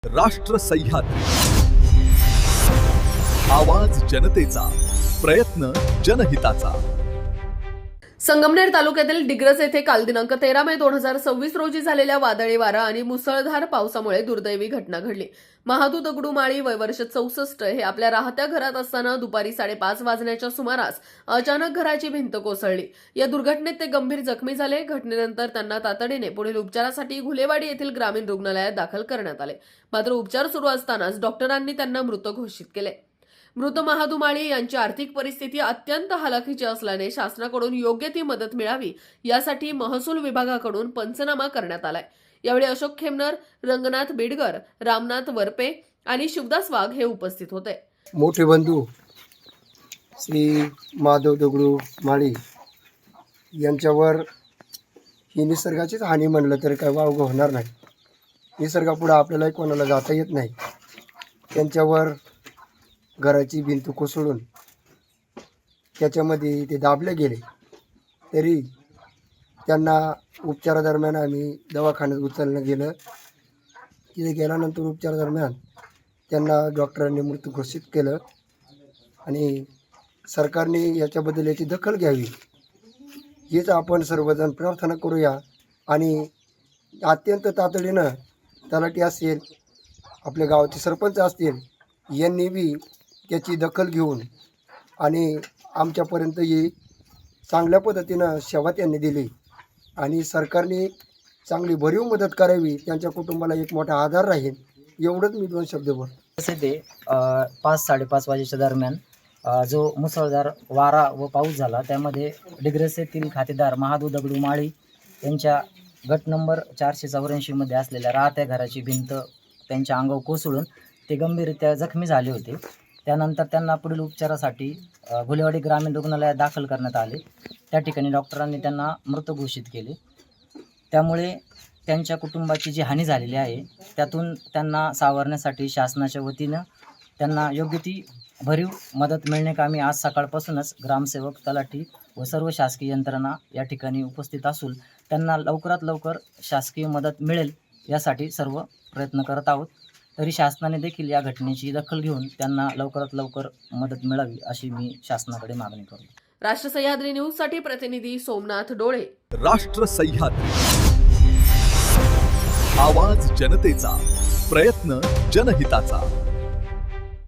राष्ट्र सह्याद्री, आवाज जनतेचा, प्रयत्न जनहिताचा। संगमनेर तालुक्यातील डिग्रस येथे काल दिनांक 13 मे 2026 रोजी झालेल्या वादळी वारा आणि मुसळधार पावसामुळे दुर्दैवी घटना घडली। महादू दगडू माळी वय वर्ष 64 हे आपल्या राहत्या घरात असताना दुपारी 5:30 वाजण्याच्या सुमारास अचानक घराची भिंत कोसळली। या दुर्घटनेत ते गंभीर जखमी झाले। घटनेनंतर त्यांना तातडीने पुढील उपचारासाठी घुलेवाडी येथील ग्रामीण रुग्णालयात दाखल करण्यात आले। मात्र उपचार सुरू असतानाच डॉक्टरांनी त्यांना मृत घोषित केले। मृत महादू माळी यांची आर्थिक परिस्थिती अत्यंत हलाखीची असल्याने शासनाकडून योग्य ती मदत मिळावी यासाठी महसूल विभागाकडून पंचनामा करण्यात आलाय। यावेळी अशोक खेमनर, रंगनाथ बिडगर, रामनाथ वरपे आणि शिवदास वाघ हे उपस्थित होते। मोठे बंधू श्री माधव दगडू माळी यांच्यावर ही निसर्गाचीच हानी म्हणलं तरी काय वावगं होणार नाही। निसर्गापुढे आपल्याला कोणाला जाता येत नाही। त्यांच्यावर घराची भिंत कोसळून त्याच्यामध्ये ते दाबले गेले, तरी त्यांना उपचारादरम्यान आम्ही दवाखान्यात उचललं गेलं। तिथे गेल्यानंतर उपचारादरम्यान त्यांना डॉक्टरांनी मृत घोषित केलं आणि सरकारने याच्याबद्दल याची दखल घ्यावी हीच आपण सर्वजण प्रार्थना करूया। आणि अत्यंत तातडीनं तलाठी असेल, आपल्या गावाचे सरपंच असतील, यांनी बी त्याची दखल घेऊन आणि आमच्यापर्यंत ही चांगल्या पद्धतीनं सेवा त्यांनी दिली आणि सरकारने चांगली भरीव मदत करावी, त्यांच्या कुटुंबाला एक मोठा आधार राहील, एवढंच मी दोन शब्द बोल। तसे ते 5-5:30 वाजेच्या दरम्यान जो मुसळधार वारा व पाऊस झाला त्यामध्ये डिग्रस येथील खातेदार महादू दगडू माळी यांच्या गट नंबर 484 मध्ये असलेल्या राहत्या घराची भिंत त्यांच्या अंगावर कोसळून ते गंभीररित्या जखमी झाले होते। त्यानंतर त्यांना पुढील उपचारासाठी घुलेवाडी ग्रामीण रुग्णालयात दाखल करण्यात आले। त्या ठिकाणी डॉक्टरांनी त्यांना मृत घोषित केले। त्यामुळे त्यांच्या कुटुंबाची जी हानी झालेली आहे त्यातून त्यांना सावरण्यासाठी शासनाच्या वतीनं त्यांना योग्य ती भरीव मदत मिळण्याकामी आज सकाळपासूनच ग्रामसेवक, तलाठी व सर्व शासकीय यंत्रणा या ठिकाणी उपस्थित असून त्यांना लवकरात लवकर शासकीय मदत मिळेल यासाठी सर्व प्रयत्न करत आहोत। तरी शासनाने देखील या घटनेची दखल घेऊन त्यांना लवकरात लवकर मदत मिळावी अशी मी शासनाकडे मागणी करतो। राष्ट्र सह्याद्री न्यूज साठी प्रतिनिधी सोमनाथ डोळे। राष्ट्र सह्याद्री, आवाज जनतेचा, प्रयत्न जनहिताचा।